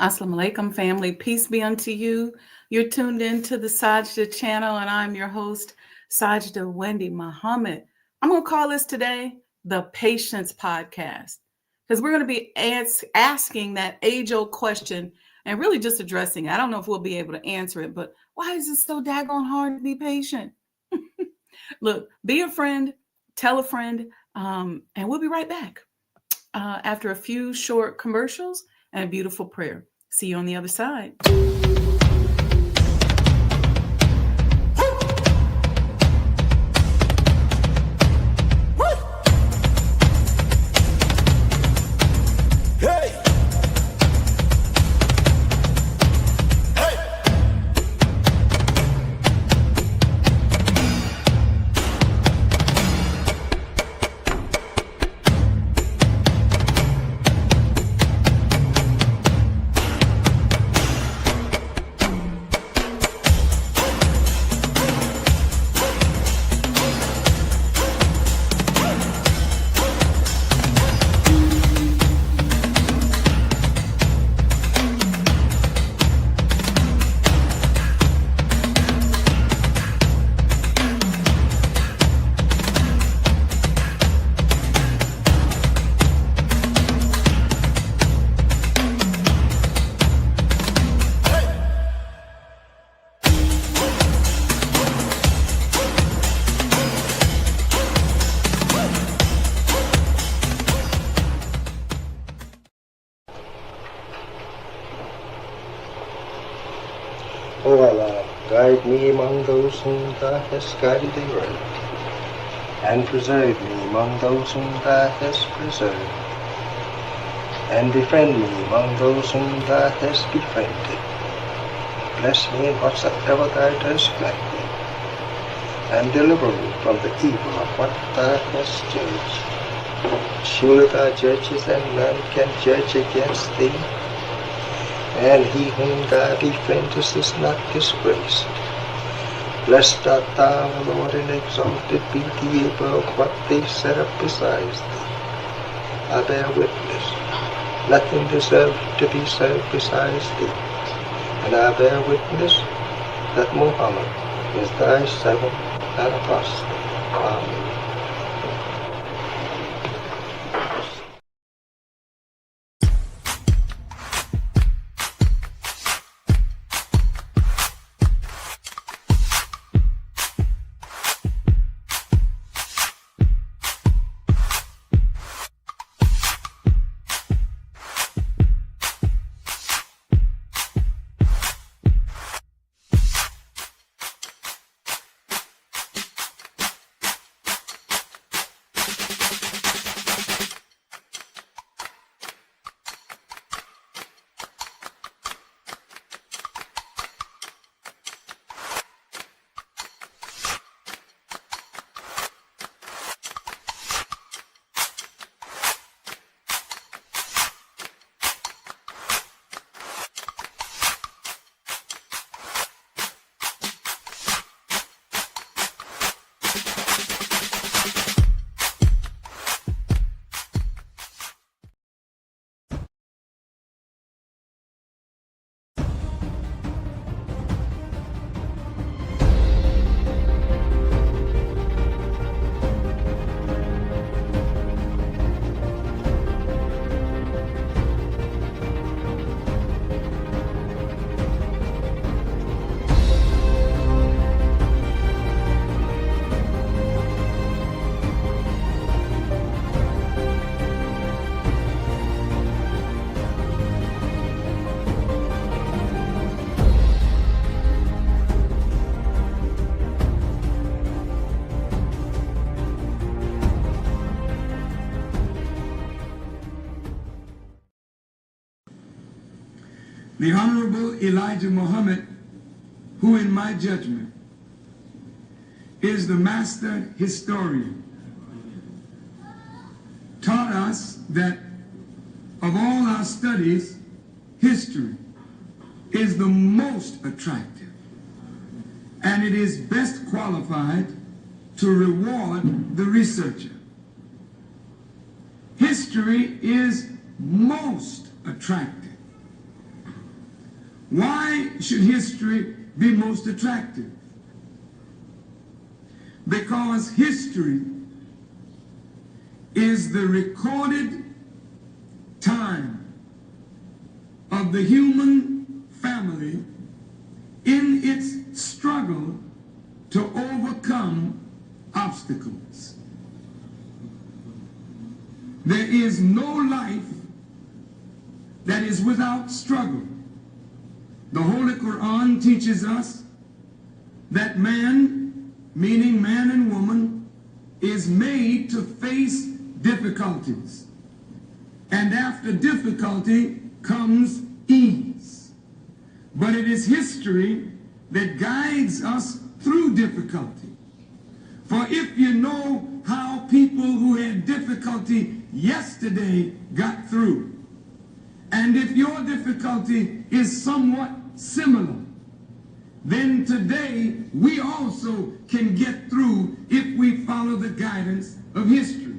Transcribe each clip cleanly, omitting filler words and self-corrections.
Assalamu alaikum, family. Peace be unto you. You're tuned in to the Sajda channel, and I'm your host, Sajda Wendy Muhammad. I'm going to call this today the Patience Podcast because we're going to be asking that age-old question and really just addressing it. I don't know if we'll be able to answer it, but why is it so daggone hard to be patient? Look, be a friend, tell a friend, and we'll be right back after a few short commercials and a beautiful prayer. See you on the other side. O Allah, guide me among those whom Thou hast guided aright, and preserve me among those whom Thou hast preserved, and befriend me among those whom Thou hast befriended. Bless me in whatsoever Thou dost grant me, and deliver me from the evil of what Thou hast judged. Surely Thou judgest, and none can judge against Thee. And he whom Thou befriendest is not disgraced. Blessed art Thou, O Lord, and exalted be Thee above what they set up besides Thee. I bear witness, nothing deserved to be served besides Thee. And I bear witness that Muhammad is Thy servant and apostle. Amen. The Honorable Elijah Muhammad, who in my judgment is the master historian, taught us that of all our studies, history is the most attractive, and it is best qualified to reward the researcher. History is most attractive Why should history be most attractive? Because history is the recorded time of the human family in its struggle to overcome obstacles. There is no life that is without struggle. The Holy Quran teaches us that man, meaning man and woman, is made to face difficulties. And after difficulty comes ease. But it is history that guides us through difficulty. For if you know how people who had difficulty yesterday got through, and if your difficulty is somewhat similar, then today we also can get through if we follow the guidance of history.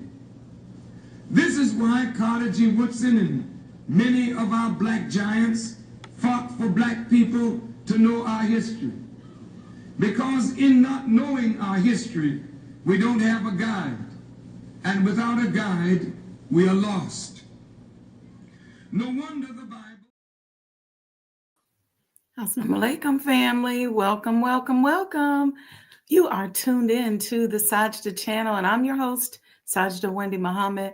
This is why Carter G. Woodson and many of our black giants fought for black people to know our history. Because in not knowing our history, we don't have a guide. And without a guide, we are lost. No wonder the Bible... Assalamu alaikum, family. Welcome, welcome, welcome. You are tuned in to the Sajda channel, and I'm your host, Sajda Wendy Muhammad.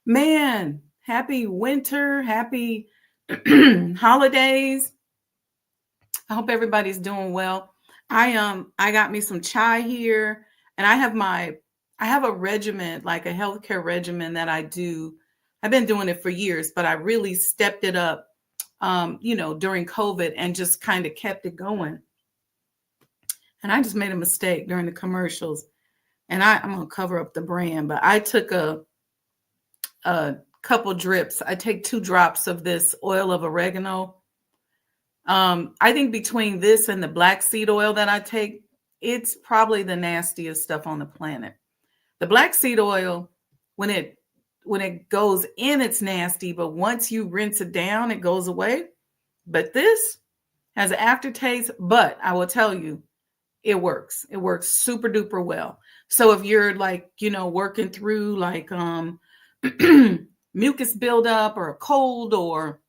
Man, happy winter, happy holidays. I hope everybody's doing well. I got me some chai here, and I have a regimen, like a healthcare regimen that I do. I've been doing it for years, but I really stepped it up during COVID and just kind of kept it going. And I just made a mistake during the commercials, and I'm going to cover up the brand, but I took a couple drips. I take 2 drops of this oil of oregano. I think between this and the black seed oil that I take, it's probably the nastiest stuff on the planet. The black seed oil, when it goes in, it's nasty, but once you rinse it down, it goes away. But this has an aftertaste, but I will tell you, it works. It works super duper well. So if you're like, working through like mucus buildup or a cold, or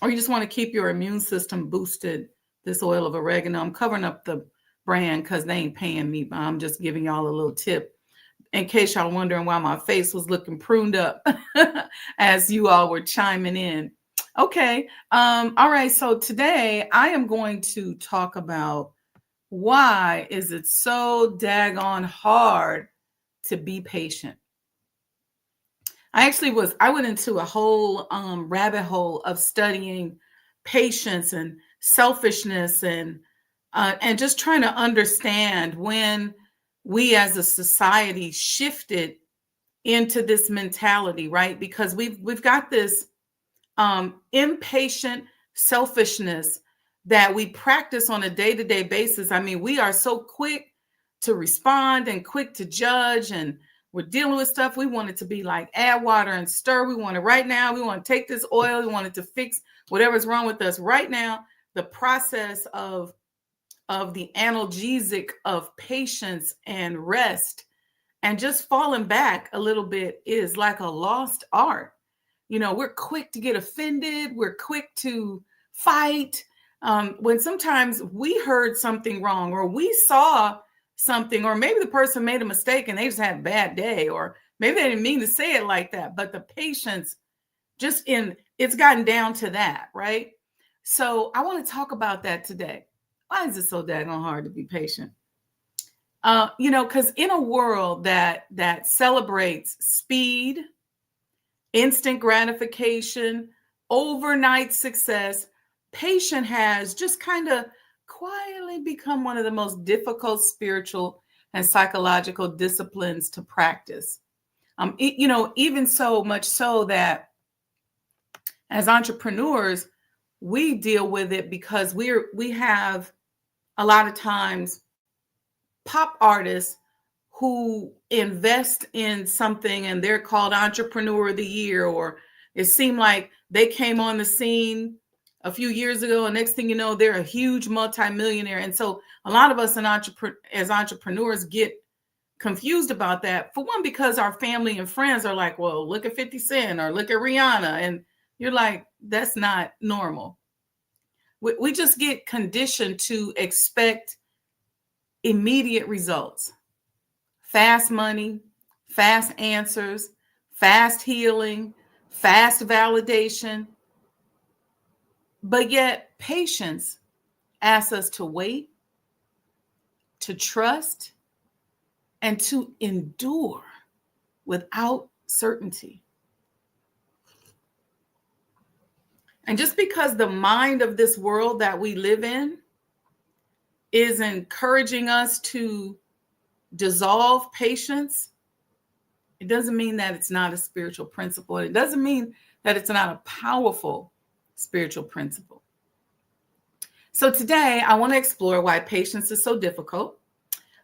you just want to keep your immune system boosted, this oil of oregano, I'm covering up the brand because they ain't paying me, but I'm just giving y'all a little tip in case y'all wondering why my face was looking pruned up as you all were chiming in. Okay. All right. So today I am going to talk about why is it so daggone hard to be patient. I went into a whole rabbit hole of studying patience and selfishness and just trying to understand when we as a society shifted into this mentality, right? Because we've got this impatient selfishness that we practice on a day-to-day basis. I mean, we are so quick to respond and quick to judge, and we're dealing with stuff. We want it to be like add water and stir. We want it right now. We want to take this oil. We want it to fix whatever's wrong with us right now. The process of the analgesic of patience and rest and just falling back a little bit is like a lost art. We're quick to get offended. We're quick to fight. When sometimes we heard something wrong, or we saw something, or maybe the person made a mistake and they just had a bad day, or maybe they didn't mean to say it like that, but the patience it's gotten down to that, right? So I want to talk about that today. Why is it so daggone hard to be patient? Because in a world that celebrates speed, instant gratification, overnight success, patience has just kind of quietly become one of the most difficult spiritual and psychological disciplines to practice. Even so much so that as entrepreneurs, we deal with it because we have a lot of times pop artists who invest in something and they're called Entrepreneur of the Year, or it seemed like they came on the scene a few years ago, and next thing you know, they're a huge multimillionaire. And so a lot of us as entrepreneurs get confused about that. For one, because our family and friends are like, well, look at 50 Cent or look at Rihanna. And you're like, that's not normal. We just get conditioned to expect immediate results, fast money, fast answers, fast healing, fast validation. But yet patience asks us to wait, to trust, and to endure without certainty. And just because the mind of this world that we live in is encouraging us to dissolve patience, it doesn't mean that it's not a spiritual principle. It doesn't mean that it's not a powerful spiritual principle. So today I want to explore why patience is so difficult.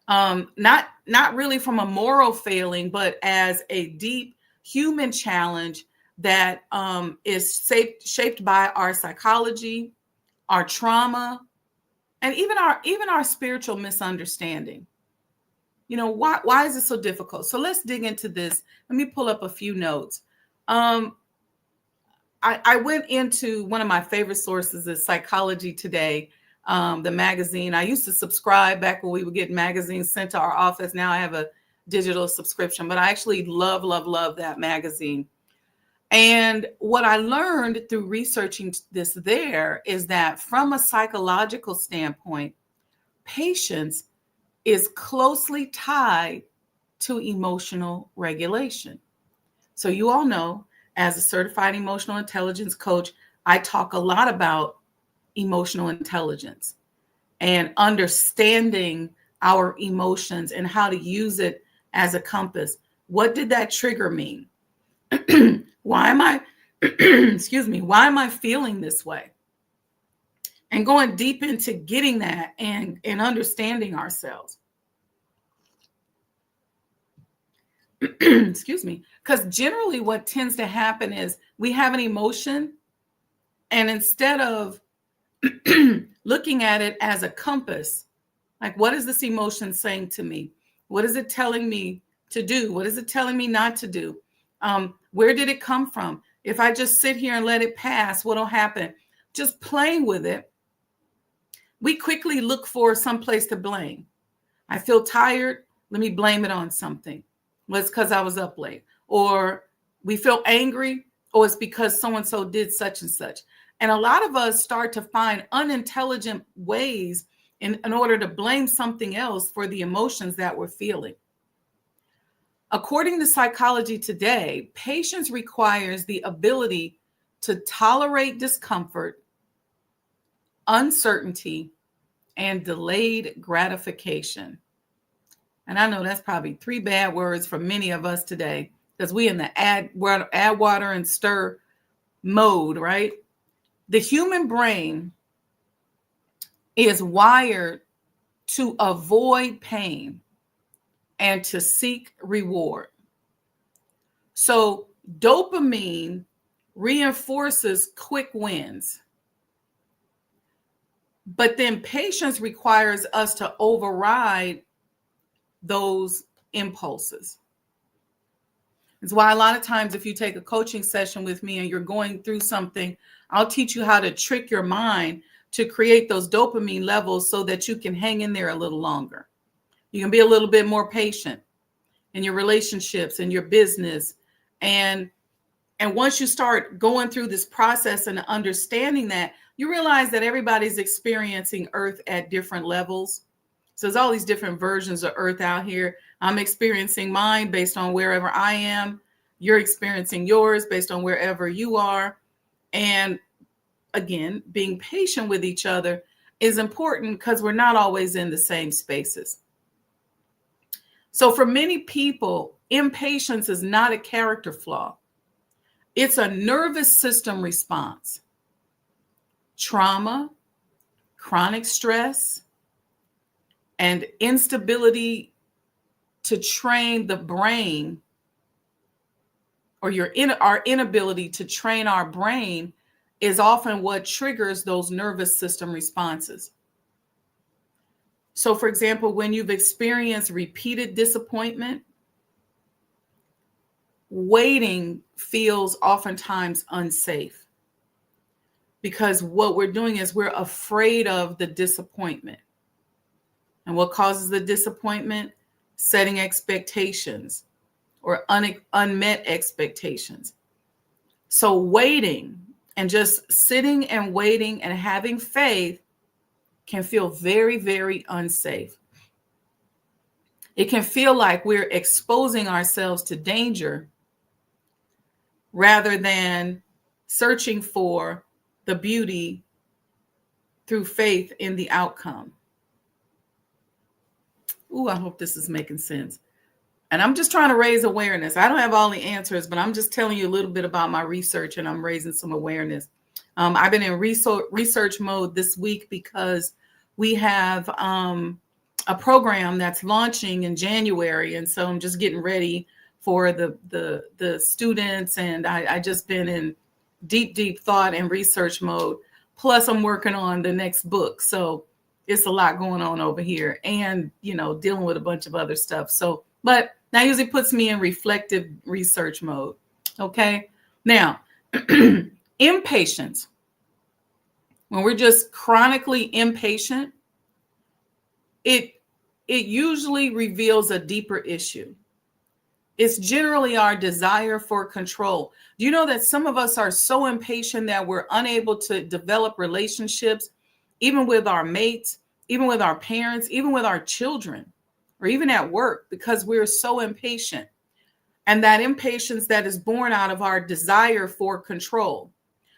Not really from a moral failing, but as a deep human challenge that is shaped by our psychology, our trauma, and even our spiritual misunderstanding. You know, why is it so difficult? So let's dig into this. Let me pull up a few notes. I went into one of my favorite sources is Psychology Today, the magazine. I used to subscribe back when we would get magazines sent to our office. Now I have a digital subscription, but I actually love that magazine. And what I learned through researching this there is that from a psychological standpoint, patience is closely tied to emotional regulation. So you all know, as a certified emotional intelligence coach, I talk a lot about emotional intelligence and understanding our emotions and how to use it as a compass. What did that trigger mean? Why am I, excuse me, why am I feeling this way? And going deep into getting that and understanding ourselves. Excuse me. Because generally what tends to happen is we have an emotion, and instead of looking at it as a compass, like, what is this emotion saying to me? What is it telling me to do? What is it telling me not to do? Where did it come from? If I just sit here and let it pass, what'll happen? Just playing with it, we quickly look for some place to blame. I feel tired. Let me blame it on something. Well, it's because I was up late. Or we feel angry. Or it's because so-and-so did such and such. And a lot of us start to find unintelligent ways in order to blame something else for the emotions that we're feeling. According to Psychology Today, patience requires the ability to tolerate discomfort, uncertainty, and delayed gratification. And I know that's probably 3 bad words for many of us today, because we in the add water and stir mode, right? The human brain is wired to avoid pain and to seek reward. So dopamine reinforces quick wins. But then patience requires us to override those impulses. It's why a lot of times if you take a coaching session with me and you're going through something, I'll teach you how to trick your mind to create those dopamine levels so that you can hang in there a little longer. You can be a little bit more patient in your relationships and your business. And once you start going through this process and understanding that, you realize that everybody's experiencing Earth at different levels. So there's all these different versions of Earth out here. I'm experiencing mine based on wherever I am. You're experiencing yours based on wherever you are. And again, being patient with each other is important because we're not always in the same spaces. So for many people, impatience is not a character flaw. It's a nervous system response. Trauma, chronic stress, and instability to train the brain, or our inability to train our brain is often what triggers those nervous system responses. So, for example, when you've experienced repeated disappointment, waiting feels oftentimes unsafe, because what we're doing is we're afraid of the disappointment. And what causes the disappointment? Setting expectations or unmet expectations. So waiting and just sitting and waiting and having faith can feel very, very unsafe. It can feel like we're exposing ourselves to danger rather than searching for the beauty through faith in the outcome. Ooh, I hope this is making sense. And I'm just trying to raise awareness. I don't have all the answers, but I'm just telling you a little bit about my research, and I'm raising some awareness. I've been in research mode this week because we have a program that's launching in January. And so I'm just getting ready for the students. And I just been in deep thought and research mode. Plus I'm working on the next book. So it's a lot going on over here, and, dealing with a bunch of other stuff. So, but that usually puts me in reflective research mode. Okay. Now, impatience. When we're just chronically impatient, it usually reveals a deeper issue. It's generally our desire for control. Do you know that some of us are so impatient that we're unable to develop relationships, even with our mates, even with our parents, even with our children, or even at work, because we're so impatient? And that impatience that is born out of our desire for control.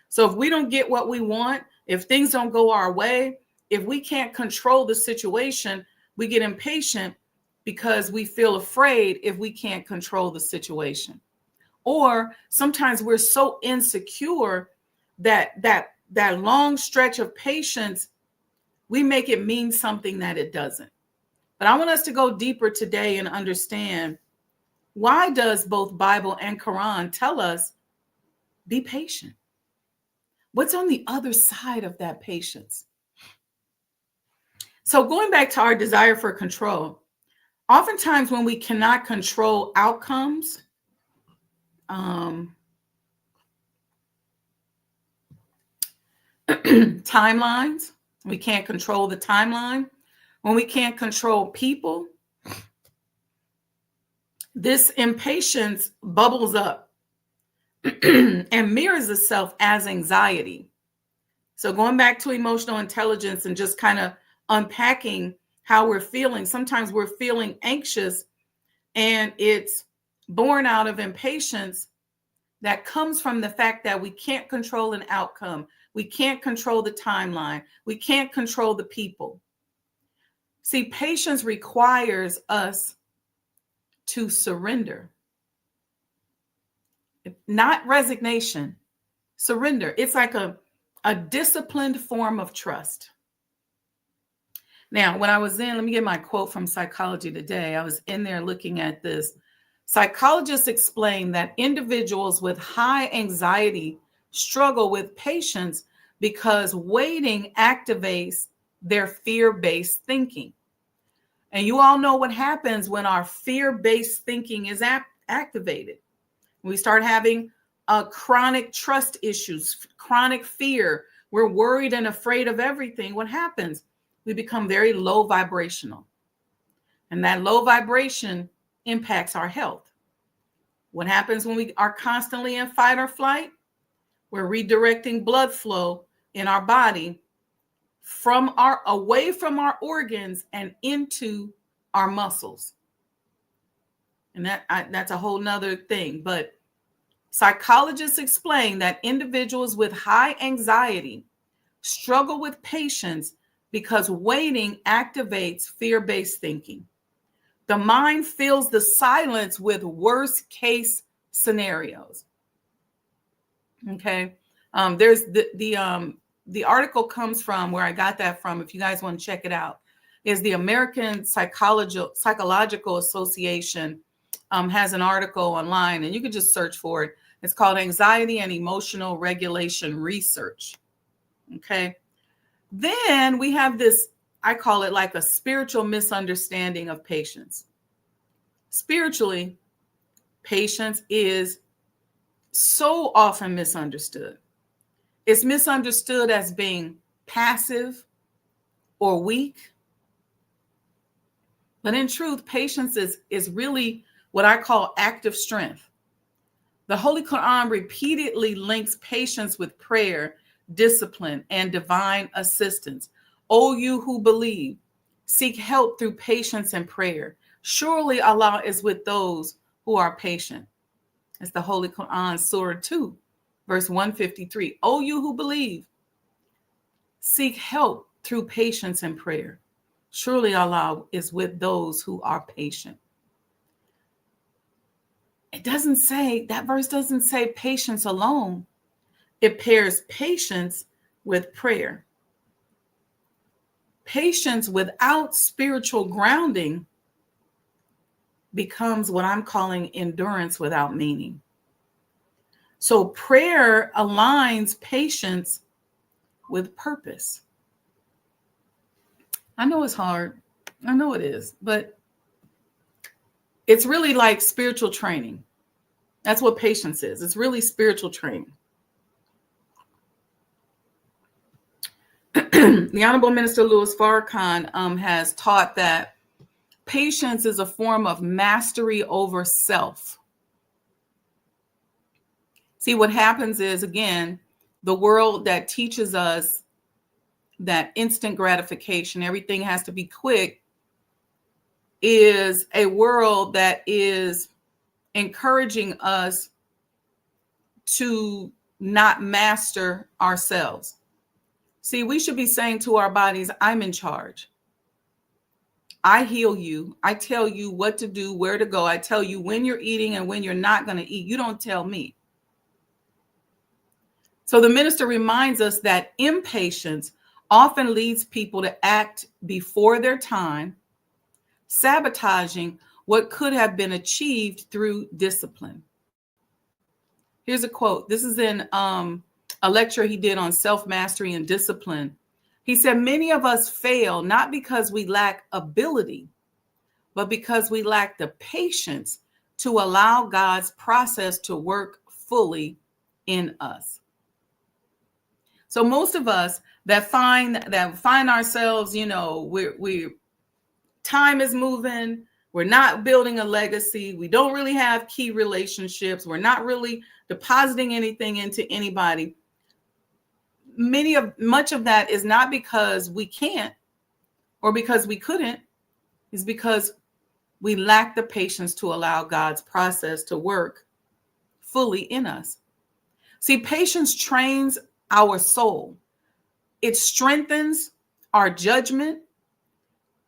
So if we don't get what we want, if things don't go our way, if we can't control the situation, we get impatient because we feel afraid if we can't control the situation. Or sometimes we're so insecure that long stretch of patience, we make it mean something that it doesn't. But I want us to go deeper today and understand, why does both Bible and Quran tell us be patient? What's on the other side of that patience? So going back to our desire for control, oftentimes when we cannot control outcomes, timelines, we can't control the timeline. When we can't control people, this impatience bubbles up and mirrors itself as anxiety. So going back to emotional intelligence and just kind of unpacking how we're feeling. Sometimes we're feeling anxious, and it's born out of impatience that comes from the fact that we can't control an outcome. We can't control the timeline. We can't control the people. See, patience requires us to surrender. Not resignation, surrender. It's like a disciplined form of trust. Now, when I was let me get my quote from Psychology Today. I was in there looking at this. Psychologists explain that individuals with high anxiety struggle with patience because waiting activates their fear-based thinking. And you all know what happens when our fear-based thinking is activated. We start having chronic trust issues, chronic fear. We're worried and afraid of everything. What happens? We become very low vibrational. And that low vibration impacts our health. What happens when we are constantly in fight or flight? We're redirecting blood flow in our body away from our organs and into our muscles. And that's a whole nother thing. But psychologists explain that individuals with high anxiety struggle with patience because waiting activates fear-based thinking. The mind fills the silence with worst case scenarios. Okay. There's the article comes from where I got that from. If you guys want to check it out, is the American Psychological Association has an article online, and you can just search for it. It's called Anxiety and Emotional Regulation Research. Okay. Then we have this, I call it like a spiritual misunderstanding of patience. Spiritually, patience is so often misunderstood. It's misunderstood as being passive or weak. But in truth, patience is really what I call active strength. The Holy Quran repeatedly links patience with prayer, discipline, and divine assistance. O you who believe, seek help through patience and prayer. Surely Allah is with those who are patient. It's the Holy Quran, Surah 2, verse 153. O you who believe, seek help through patience and prayer. Surely Allah is with those who are patient. It doesn't say, that verse doesn't say patience alone. It pairs patience with prayer. Patience without spiritual grounding becomes what I'm calling endurance without meaning. So prayer aligns patience with purpose. I know it's hard. I know it is, but it's really like spiritual training. That's what patience is. It's really spiritual training. The Honorable Minister Louis Farrakhan has taught that patience is a form of mastery over self. See, what happens is, again, the world that teaches us that instant gratification, everything has to be quick, is a world that is encouraging us to not master ourselves. See, we should be saying to our bodies, I'm in charge. I heal you. I tell you what to do, where to go. I tell you when you're eating and when you're not going to eat. You don't tell me. So the minister reminds us that impatience often leads people to act before their time, sabotaging what could have been achieved through discipline. Here's a quote. This is in a lecture he did on self-mastery and discipline. He said, many of us fail not because we lack ability, but because we lack the patience to allow God's process to work fully in us. So most of us that find ourselves, we're time is moving. We're not building a legacy. We don't really have key relationships. We're not really depositing anything into anybody. Much of that is not because we can't or because we couldn't. It's because we lack the patience to allow God's process to work fully in us. See, patience trains our soul. It strengthens our judgment.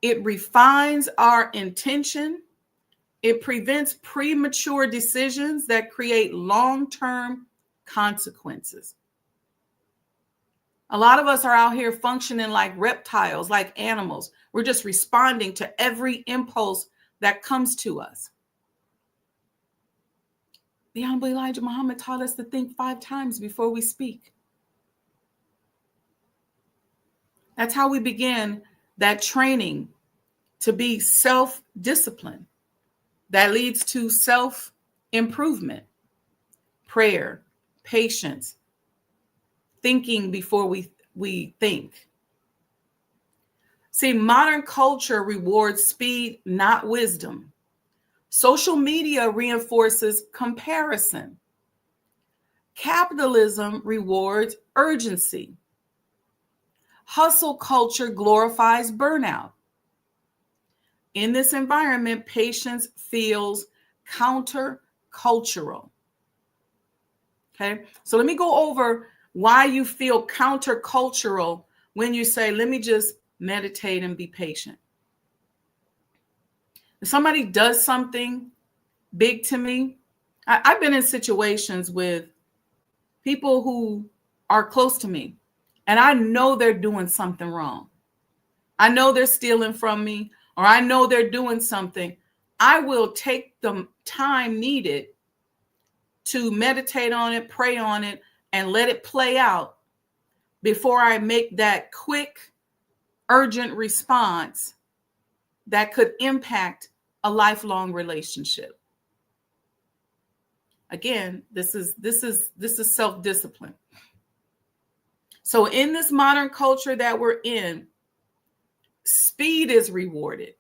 It refines our intention. It prevents premature decisions that create long-term consequences. A lot of us are out here functioning like reptiles, like animals. We're just responding to every impulse that comes to us. The Honorable Elijah Muhammad taught us to think 5 times before we speak. That's how we begin that training to be self-disciplined. That leads to self-improvement, prayer, patience, thinking before we think. See, modern culture rewards speed, not wisdom. Social media reinforces comparison. Capitalism rewards urgency. Hustle culture glorifies burnout. In this environment, patience feels countercultural. Okay, so let me go over why you feel countercultural when you say, let me just meditate and be patient. If somebody does something big to me, I've been in situations with people who are close to me, and I know they're doing something wrong. I know they're stealing from me, or I know they're doing something, I will take the time needed to meditate on it, pray on it, and let it play out before I make that quick, urgent response that could impact a lifelong relationship. Again, this is self-discipline. So in this modern culture that we're in, speed is rewarded,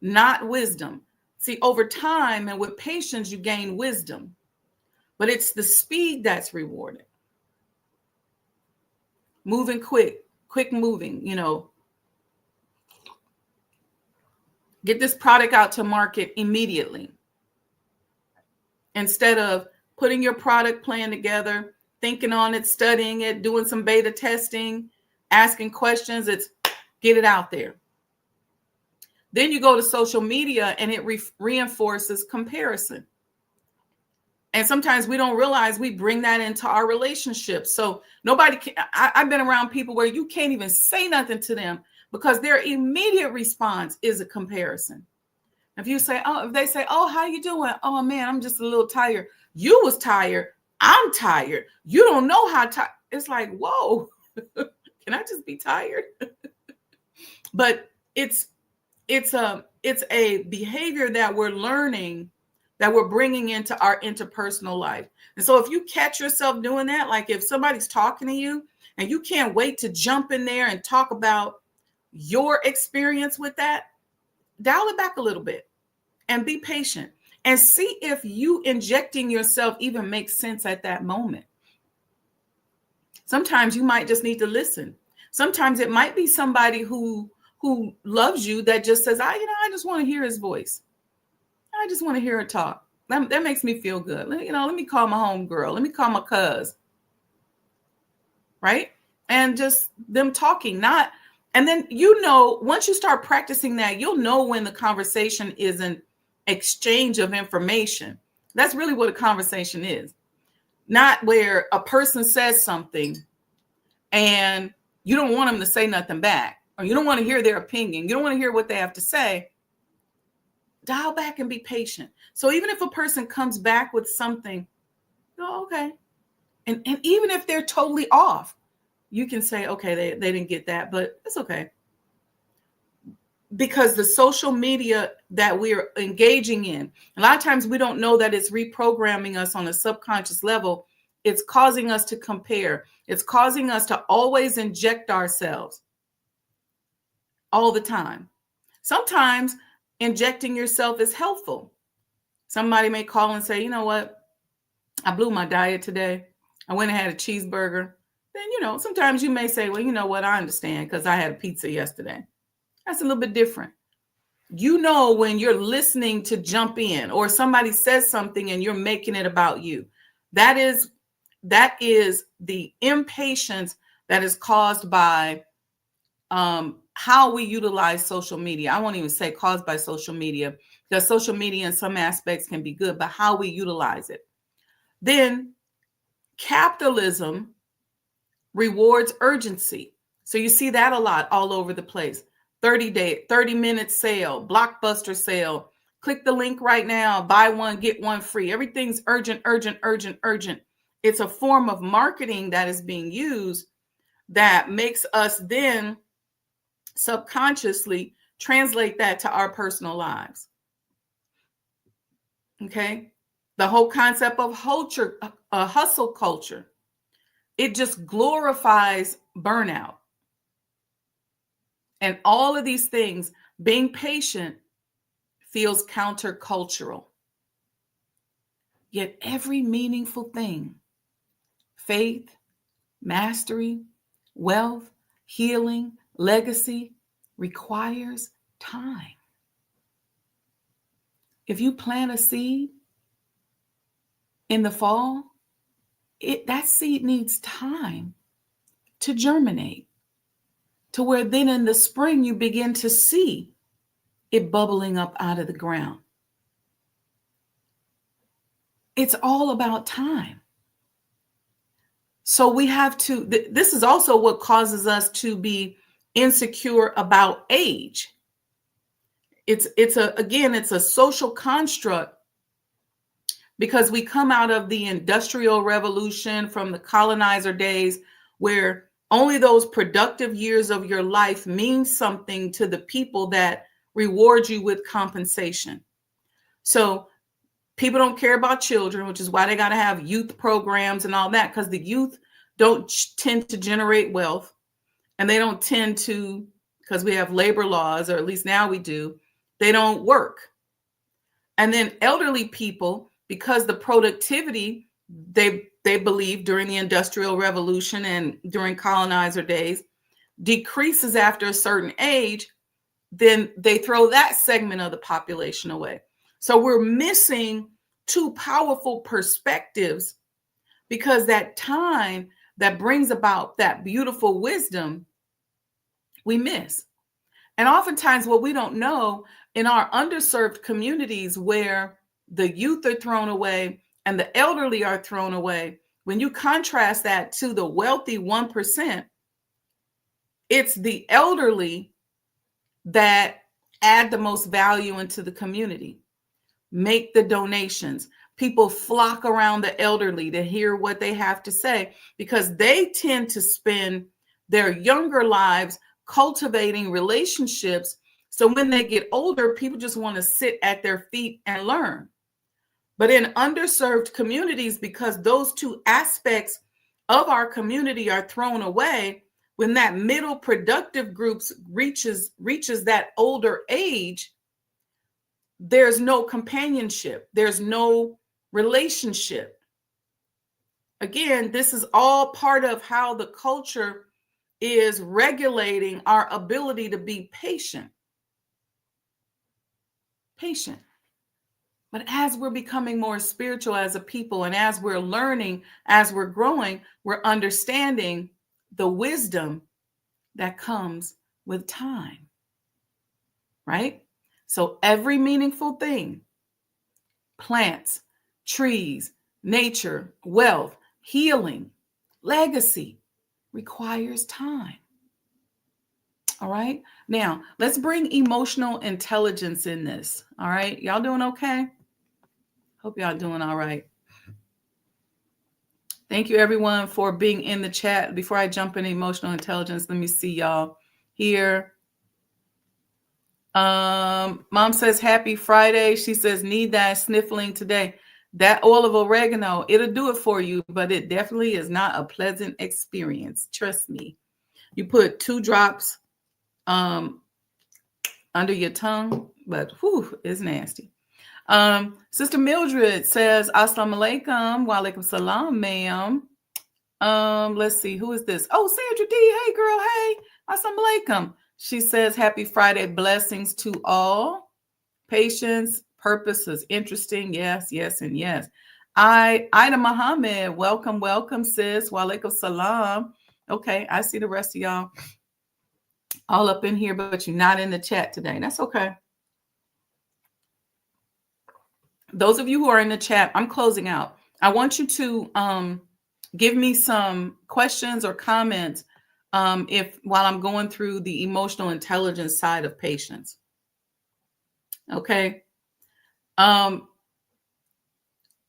not wisdom. See, over time and with patience, you gain wisdom, but it's the speed that's rewarded. Moving quick moving, get this product out to market immediately. Instead of putting your product plan together, thinking on it, studying it, doing some beta testing, asking questions, it's get it out there. Then you go to social media and it reinforces comparison. And sometimes we don't realize we bring that into our relationships. So nobody can, I've been around people where you can't even say nothing to them because their immediate response is a comparison. If they say, oh, how you doing? Oh man, I'm just a little tired. You was tired. I'm tired. You don't know how tired. It's like, whoa, can I just be tired? But it's a behavior that we're learning, that we're bringing into our interpersonal life. And so if you catch yourself doing that, like if somebody's talking to you and you can't wait to jump in there and talk about your experience with that, dial it back a little bit and be patient and see if you injecting yourself even makes sense at that moment. Sometimes you might just need to listen. Sometimes it might be somebody who loves you that just says, I just want to hear his voice. I just want to hear her talk. That makes me feel good. Let me call my homegirl. Let me call my cuz. Right? And just them talking, and then, once you start practicing that, you'll know when the conversation is an exchange of information. That's really what a conversation is. Not where a person says something and you don't want them to say nothing back, or you don't want to hear their opinion. You don't want to hear what they have to say. Dial back and be patient. So even if a person comes back with something, okay. And even if they're totally off, you can say, okay, they didn't get that, but it's okay. Because the social media that we're engaging in, a lot of times we don't know that it's reprogramming us on a subconscious level. It's causing us to compare. It's causing us to always inject ourselves all the time. Sometimes injecting yourself is helpful. Somebody may call and say, you know what? I blew my diet today. I went and had a cheeseburger. Then, sometimes you may say, well, you know what? I understand because I had a pizza yesterday. That's a little bit different. When you're listening to jump in, or somebody says something and you're making it about you. That is the impatience that is caused by how we utilize social media. I won't even say caused by social media, because social media in some aspects can be good, but how we utilize it. Then capitalism rewards urgency. So you see that a lot all over the place. 30-minute sale, blockbuster sale. Click the link right now, buy one, get one free. Everything's urgent, urgent, urgent, urgent. It's a form of marketing that is being used that makes us then subconsciously translate that to our personal lives. Okay? The whole concept of hustle culture, it just glorifies burnout. And all of these things, being patient feels countercultural. Yet every meaningful thing, faith, mastery, wealth, healing, legacy, requires time. If you plant a seed in the fall, that seed needs time to germinate, to where then in the spring you begin to see it bubbling up out of the ground. It's all about time. So we have to, this is also what causes us to be insecure about age. it's a social construct, because we come out of the Industrial Revolution, from the colonizer days, where only those productive years of your life mean something to the people that reward you with compensation. So people don't care about children, which is why they got to have youth programs and all that, because the youth don't tend to generate wealth, and they don't tend to, because we have labor laws, or at least now we do, they don't work. And then elderly people, because the productivity, they believe during the Industrial Revolution and during colonizer days, decreases after a certain age, then they throw that segment of the population away. So we're missing two powerful perspectives, because that time that brings about that beautiful wisdom, we miss. And oftentimes what we don't know, in our underserved communities where the youth are thrown away and the elderly are thrown away, when you contrast that to the wealthy 1%, it's the elderly that add the most value into the community, make the donations. People flock around the elderly to hear what they have to say, because they tend to spend their younger lives cultivating relationships. So when they get older, people just want to sit at their feet and learn. But in underserved communities, because those two aspects of our community are thrown away, when that middle productive groups reaches that older age, there's no companionship, there's no relationship. Again, this is all part of how the culture is regulating our ability to be patient. But as we're becoming more spiritual as a people, and as we're learning, as we're growing, we're understanding the wisdom that comes with time, right? So every meaningful thing, plants, trees, nature, wealth, healing, legacy, requires time. All right. Now, let's bring emotional intelligence in this. All right. Y'all doing okay? Hope y'all doing all right. Thank you, everyone, for being in the chat. Before I jump into emotional intelligence, let me see y'all here. Mom says, happy Friday. She says, need that sniffling today. That oil of oregano, it'll do it for you, but it definitely is not a pleasant experience. Trust me. You put 2 drops under your tongue, but whew, it's nasty. Sister Mildred says, Assalamu alaikum. Wa alaikum salam, ma'am. Let's see, who is this? Oh, Sandra D. Hey, girl. Hey, assalamu alaikum. She says, happy Friday. Blessings to all. Patience, purpose is interesting. Yes, yes, and yes. Ida Muhammad, welcome, sis. Wa alaikum salam. Okay, I see the rest of y'all all up in here, but you're not in the chat today. That's okay. Those of you who are in the chat, I'm closing out. I want you to give me some questions or comments while I'm going through the emotional intelligence side of patience. Okay.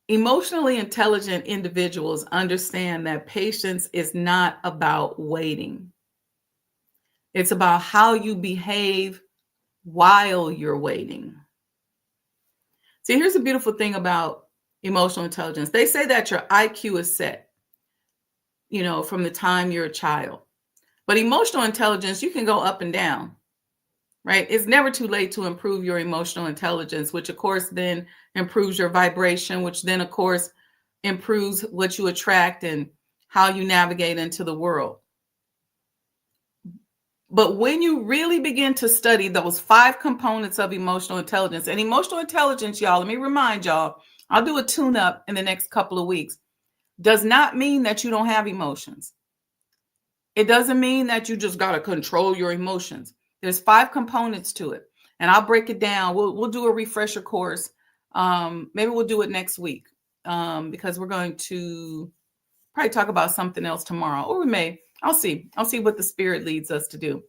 Emotionally intelligent individuals understand that patience is not about waiting. It's about how you behave while you're waiting. See, here's the beautiful thing about emotional intelligence. They say that your IQ is set, from the time you're a child. But emotional intelligence, you can go up and down, right? It's never too late to improve your emotional intelligence, which of course then improves your vibration, which then of course improves what you attract and how you navigate into the world. But when you really begin to study those 5 components of emotional intelligence, and emotional intelligence, y'all, let me remind y'all, I'll do a tune-up in the next couple of weeks, does not mean that you don't have emotions. It doesn't mean that you just got to control your emotions. There's 5 components to it, and I'll break it down. We'll do a refresher course. Maybe we'll do it next week because we're going to probably talk about something else tomorrow, or we may. I'll see what the Spirit leads us to do.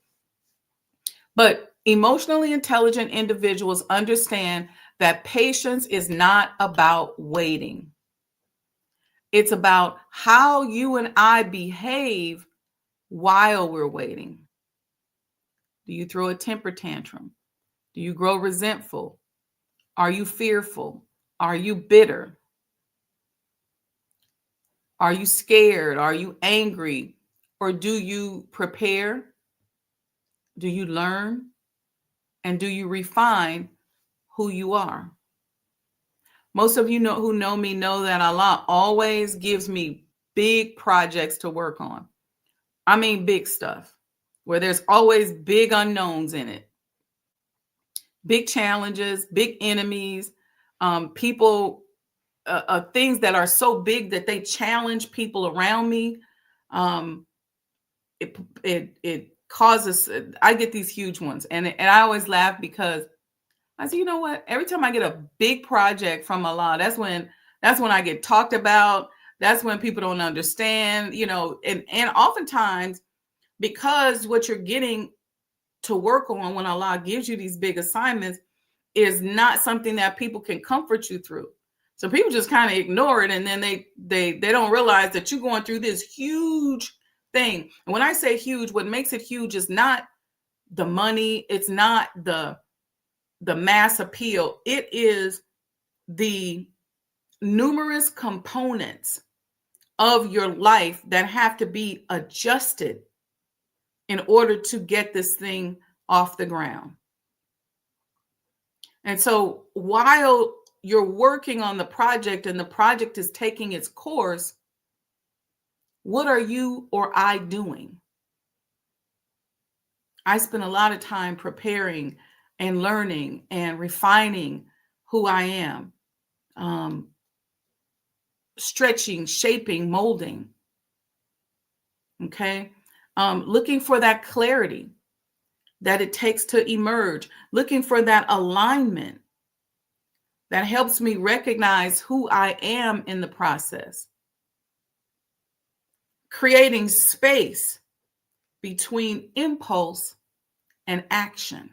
But Emotionally intelligent individuals understand that patience is not about waiting. It's about how you and I behave while we're waiting. Do you throw a temper tantrum? Do you grow resentful? Are you fearful? Are you bitter? Are you scared? Are you angry? Or do you prepare? Do you learn? And do you refine who you are? Most of you know who know me know that Allah always gives me big projects to work on. I mean, big stuff where there's always big unknowns in it, big challenges, big enemies, people, things that are so big that they challenge people around me. Um, it causes, I get these huge ones, and I always laugh because I say, you know what? Every time I get a big project from Allah, that's when I get talked about. That's when people don't understand, and oftentimes, because what you're getting to work on when Allah gives you these big assignments is not something that people can comfort you through. So people just kind of ignore it, and then they don't realize that you're going through this huge thing. And when I say huge, what makes it huge is not the money, it's not the mass appeal. It is the numerous components of your life that have to be adjusted in order to get this thing off the ground. And so while you're working on the project and the project is taking its course, what are you or I doing? I spend a lot of time preparing and learning and refining who I am, stretching, shaping, molding. Okay. Looking for that clarity that it takes to emerge, looking for that alignment that helps me recognize who I am in the process, creating space between impulse and action.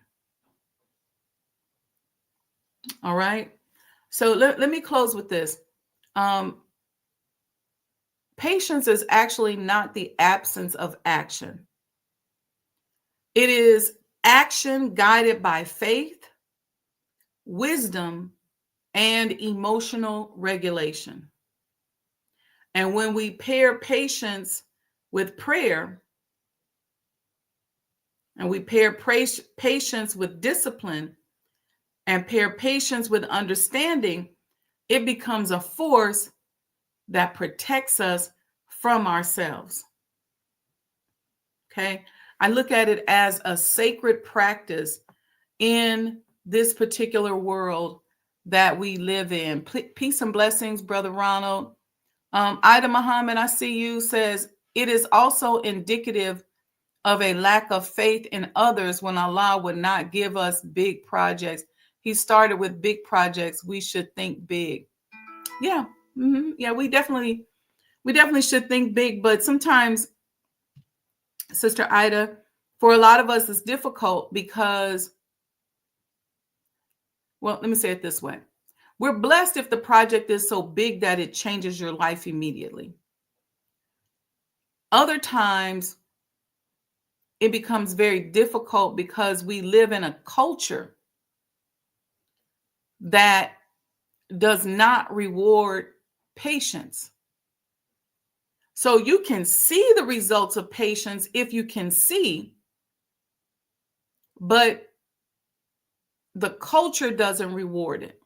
All right. So let me close with this. Patience is actually not the absence of action. It is action guided by faith, wisdom, and emotional regulation. And when we pair patience with prayer, and we pair patience with discipline, and pair patience with understanding, it becomes a force that protects us from ourselves. Okay? I look at it as a sacred practice in this particular world that we live in. Peace and blessings, Brother Ronald. Ida Muhammad, I see you, says, it is also indicative of a lack of faith in others when Allah would not give us big projects. He started with big projects. We should think big. Yeah. Yeah, we definitely should think big, but sometimes, Sister Ida, for a lot of us, it's difficult because, well, let me say it this way. We're blessed if the project is so big that it changes your life immediately. Other times, it becomes very difficult because we live in a culture that does not reward patience. So you can see the results of patience if you can see, but the culture doesn't reward it.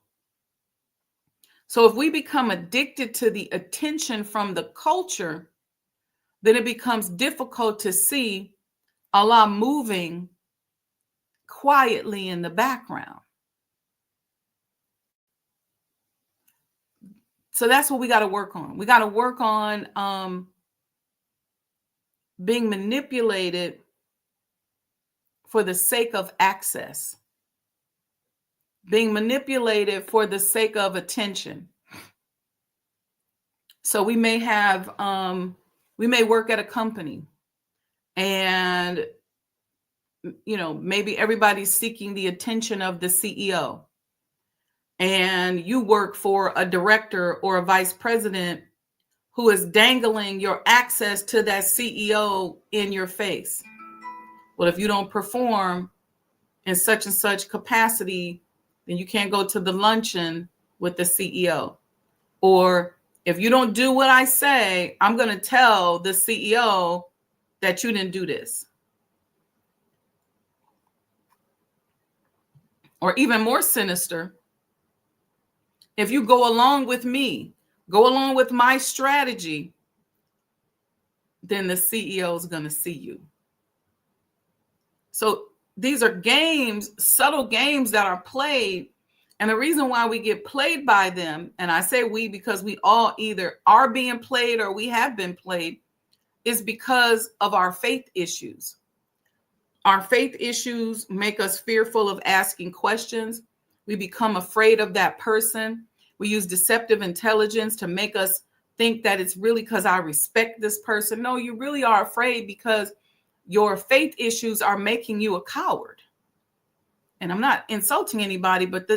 So if we become addicted to the attention from the culture, then it becomes difficult to see Allah moving quietly in the background. So that's what we got to work on. We got to work on being manipulated for the sake of access, being manipulated for the sake of attention. So we may have, we may work at a company, and maybe everybody's seeking the attention of the CEO, and you work for a director or a vice president who is dangling your access to that CEO in your face. Well, if you don't perform in such and such capacity, then you can't go to the luncheon with the CEO. Or if you don't do what I say, I'm going to tell the CEO that you didn't do this. Or even more sinister, if you go along with me, go along with my strategy, then the CEO is going to see you. So these are games, subtle games that are played. And the reason why we get played by them, and I say we because we all either are being played or we have been played, is because of our faith issues. Our faith issues make us fearful of asking questions. We become afraid of that person. We use deceptive intelligence to make us think that it's really because I respect this person. No, you really are afraid because your faith issues are making you a coward. And I'm not insulting anybody, but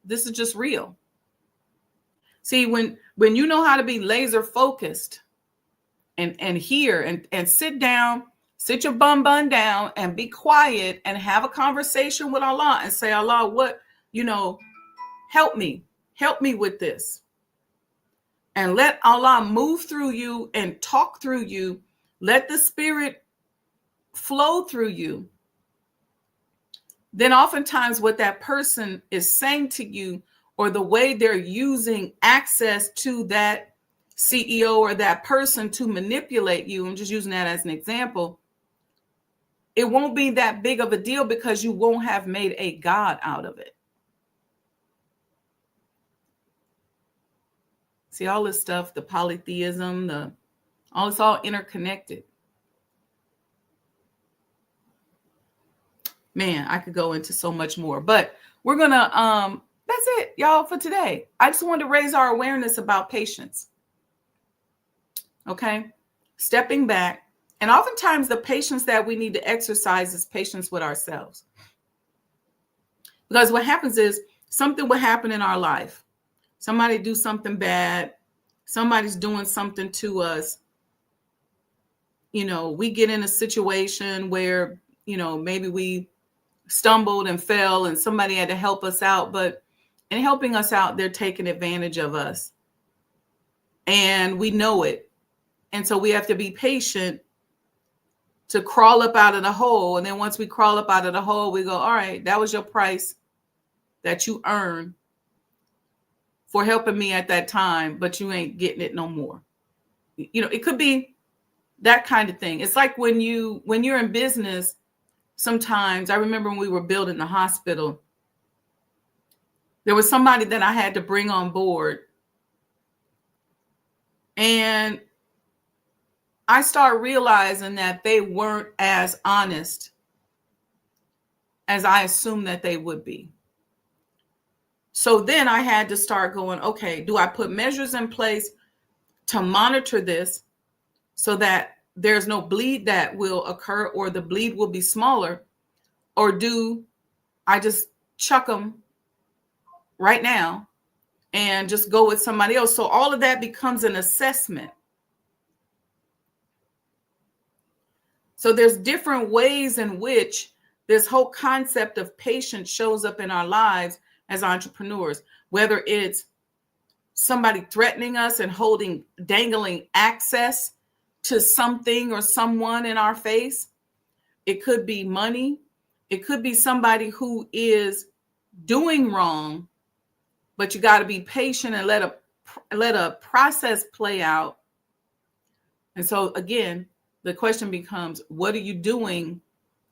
this is just real. See, when you know how to be laser focused and hear and sit down, sit your bum down and be quiet and have a conversation with Allah and say, Allah, what, help me with this. And let Allah move through you and talk through you. Let the Spirit flow through you. Then oftentimes what that person is saying to you, or the way they're using access to that CEO or that person to manipulate you, I'm just using that as an example, it won't be that big of a deal because you won't have made a God out of it. See, all this stuff, the polytheism, it's all interconnected. Man, I could go into so much more, but we're going to, that's it, y'all, for today. I just wanted to raise our awareness about patience. Okay. Stepping back. And oftentimes the patience that we need to exercise is patience with ourselves. Because what happens is something will happen in our life. Somebody do something bad. Somebody's doing something to us. We get in a situation where, maybe we stumbled and fell and somebody had to help us out. But in helping us out, they're taking advantage of us. And we know it. And so we have to be patient to crawl up out of the hole. And then once we crawl up out of the hole, we go, all right, that was your price that you earned for helping me at that time, but you ain't getting it no more. It could be that kind of thing. It's like when you're in business, sometimes I remember when we were building the hospital, there was somebody that I had to bring on board. And I started realizing that they weren't as honest as I assumed that they would be. So then I had to start going, okay, do I put measures in place to monitor this so that there's no bleed that will occur or the bleed will be smaller? Or do I just chuck them right now and just go with somebody else? So all of that becomes an assessment. So there's different ways in which this whole concept of patience shows up in our lives as entrepreneurs, whether it's somebody threatening us and dangling access to something or someone in our face. It could be money. It could be somebody who is doing wrong, but you got to be patient and let a process play out. And so again, the question becomes, what are you doing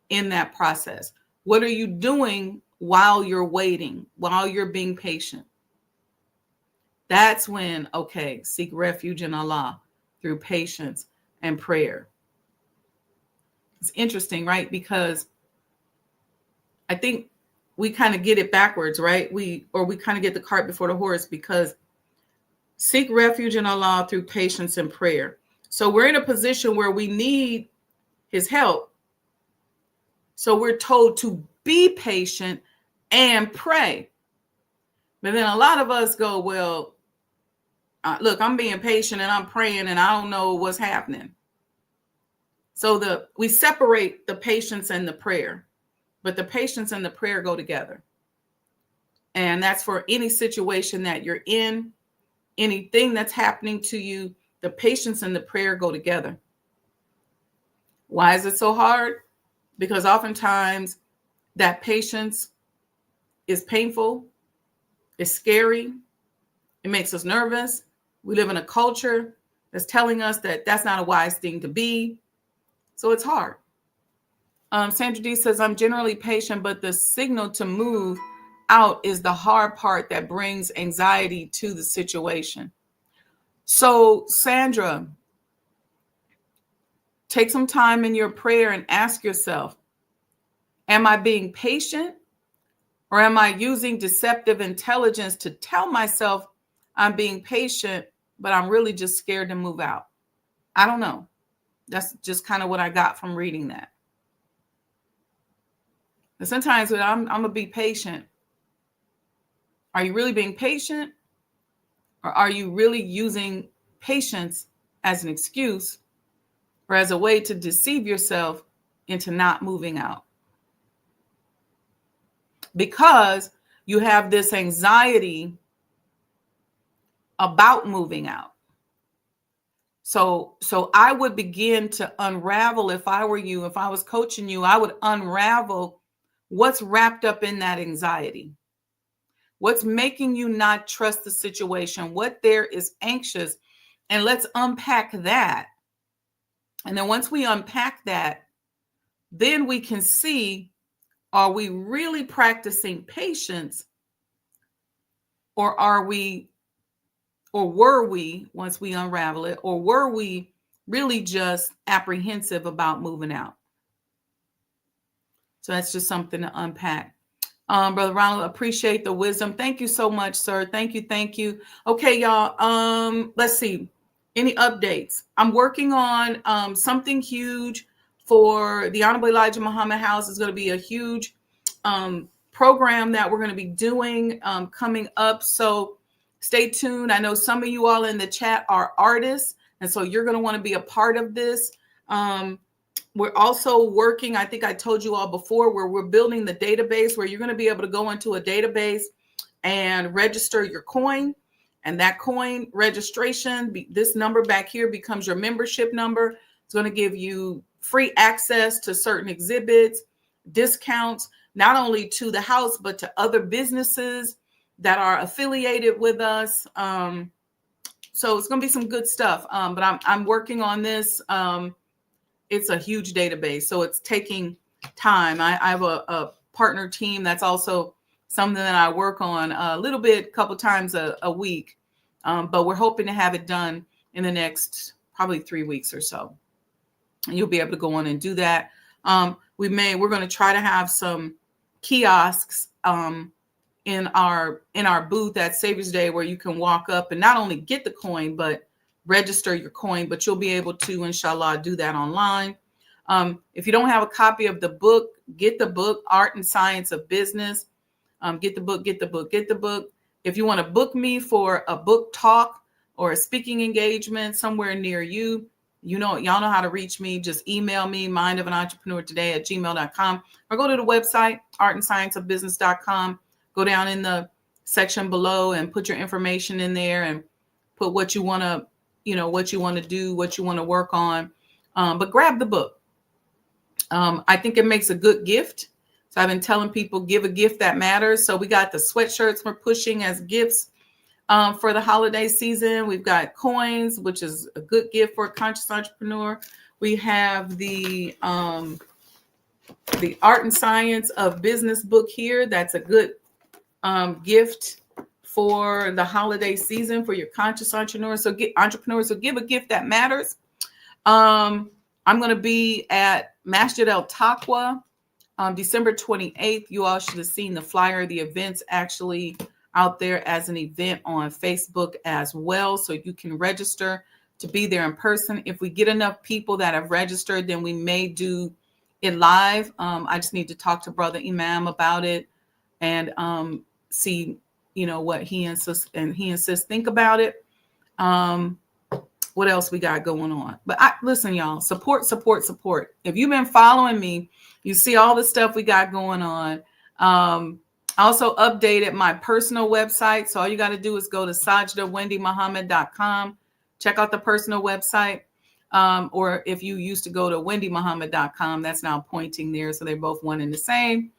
in that process? What are you doing while you're waiting, while you're being patient? That's when, okay, seek refuge in Allah through patience and prayer. It's interesting, right? Because I think we kind of get it backwards, right? We kind of get the cart before the horse, because seek refuge in Allah through patience and prayer. So we're in a position where we need his help. So we're told to be patient and pray. But then a lot of us go, well, look, I'm being patient and I'm praying and I don't know what's happening. So we separate the patience and the prayer, but the patience and the prayer go together. And that's for any situation that you're in, anything that's happening to you, the patience and the prayer go together. Why is it so hard? Because oftentimes that patience is painful, it's scary, it makes us nervous. We live in a culture that's telling us that that's not a wise thing to be. So it's hard. Sandra D says, I'm generally patient, but the signal to move out is the hard part that brings anxiety to the situation. So, Sandra, take some time in your prayer and ask yourself, am I being patient, or am I using deceptive intelligence to tell myself I'm being patient, but I'm really just scared to move out? I don't know. That's just kind of what I got from reading that. And sometimes I'm going to be patient. Are you really being patient? Or are you really using patience as an excuse or as a way to deceive yourself into not moving out? Because you have this anxiety about moving out. So I would begin to unravel, if I were you, if I was coaching you, I would unravel what's wrapped up in that anxiety. What's making you not trust the situation? What there is anxious? And let's unpack that. And then once we unpack that, then we can see, are we really practicing patience? Or were we, once we unravel it, or were we really just apprehensive about moving out? So that's just something to unpack. Brother Ronald, appreciate the wisdom. Thank you so much, sir. Thank you. Thank you. Okay, y'all. Let's see. Any updates? I'm working on something huge for the Honorable Elijah Muhammad House. Is going to be a huge program that we're going to be doing coming up. So stay tuned. I know some of you all in the chat are artists, and so you're going to want to be a part of this. We're also working, I think I told you all before, where we're building the database where you're going to be able to go into a database and register your coin. And that coin registration, this number back here becomes your membership number. It's going to give you free access to certain exhibits, discounts, not only to the house, but to other businesses that are affiliated with us. So it's going to be some good stuff. But I'm working on this. It's a huge database, so it's taking time. I have a partner team that's also something that I work on a couple times a week, but we're hoping to have it done in the next probably 3 weeks or so. And you'll be able to go on and do that. We're going to try to have some kiosks in our booth at Savior's Day where you can walk up and not only get the coin, but register your coin, but you'll be able to, inshallah, do that online. If you don't have a copy of the book, get the book, Art and Science of Business. Get the book. If you want to book me for a book talk or a speaking engagement somewhere near you, y'all know how to reach me. Just email me, mindofanentrepreneur@gmail.com, or go to the website, artandscienceofbusiness.com. Go down in the section below and put your information in there and put what you want to, what you want to do, what you want to work on. But grab the book. I think it makes a good gift. So I've been telling people, give a gift that matters. So we got the sweatshirts we're pushing as gifts for the holiday season. We've got coins, which is a good gift for a conscious entrepreneur. We have the Art and Science of Business book here. That's a good gift for the holiday season for your conscious entrepreneurs. So give a gift that matters. I'm going to be at Masjid Al Taqwa December 28th. You all should have seen the flyer. The event's actually out there as an event on Facebook as well. So you can register to be there in person. If we get enough people that have registered, then we may do it live. I just need to talk to Brother Imam about it and see, what he insists think about it. What else we got going on? But listen, y'all, support. If you've been following me, you see all the stuff we got going on. I also updated my personal website. So all you got to do is go to sajdawendymuhammad.com. Check out the personal website. Or if you used to go to wendymuhammad.com, that's now pointing there. So they're both one and the same.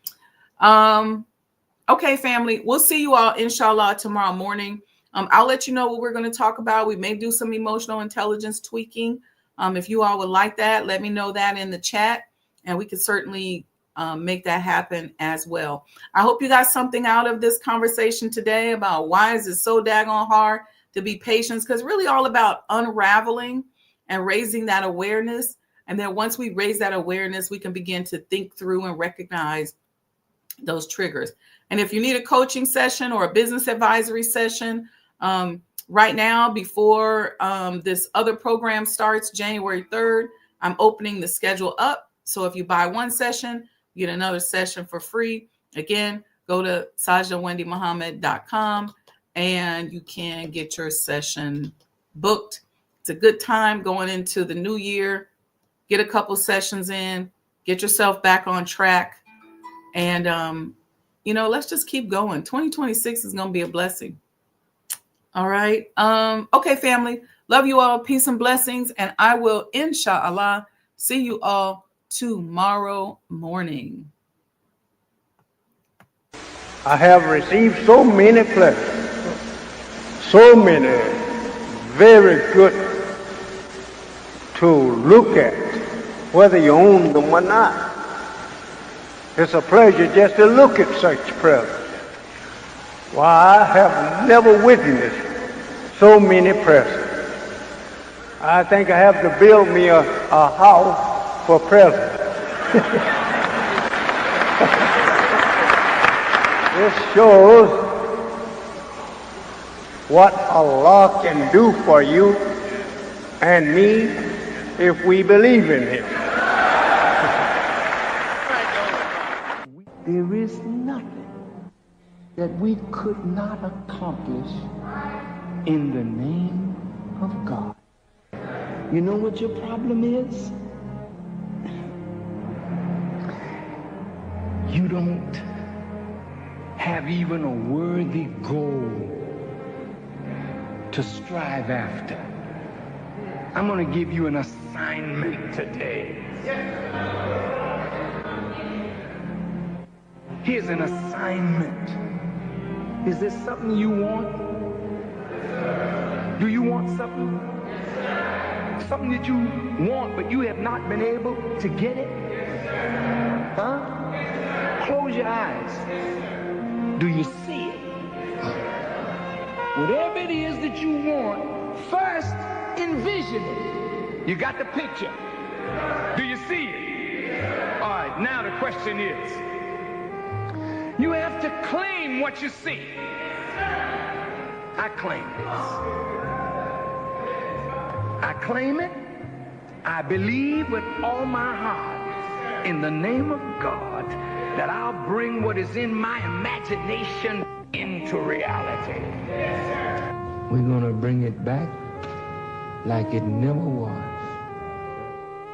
Okay, family, we'll see you all, inshallah, tomorrow morning. I'll let you know what we're going to talk about. We may do some emotional intelligence tweaking. If you all would like that, let me know that in the chat, and we can certainly make that happen as well. I hope you got something out of this conversation today about why is it so daggone hard to be patient, because really all about unraveling and raising that awareness. And then once we raise that awareness, we can begin to think through and recognize those triggers. And if you need a coaching session or a business advisory session, right now, before this other program starts January 3rd, I'm opening the schedule up. So if you buy one session, you get another session for free. Again, go to sajdawendymuhammad.com and you can get your session booked. It's a good time going into the new year. Get a couple sessions in, get yourself back on track. And, let's just keep going. 2026 is going to be a blessing. All right. Okay, family. Love you all. Peace and blessings. And I will, inshallah, see you all tomorrow morning. I have received so many blessings, so many very good to look at, whether you own them or not. It's a pleasure just to look at such presents. Why, I have never witnessed so many presents. I think I have to build me a house for presents. This shows what Allah can do for you and me if we believe in Him. There is nothing that we could not accomplish in the name of God. You know what your problem is? You don't have even a worthy goal to strive after. I'm going to give you an assignment today. Here's an assignment. Is there something you want? Do you want something? Something that you want, but you have not been able to get it? Huh? Close your eyes. Do you see it? Whatever it is that you want, first envision it. You got the picture. Do you see it? All right, now the question is, you have to claim what you see. I claim this. I claim it. I believe with all my heart in the name of God that I'll bring what is in my imagination into reality. We're going to bring it back like it never was.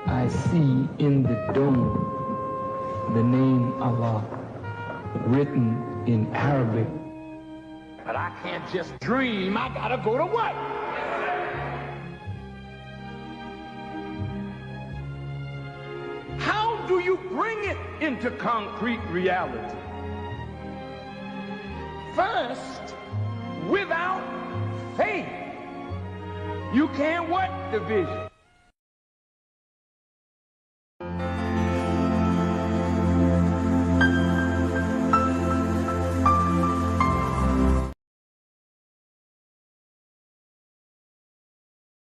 I see in the dome the name Allah written in Arabic. But I can't just dream, I gotta go to work. How do you bring it into concrete reality? First, without faith, you can't work the vision.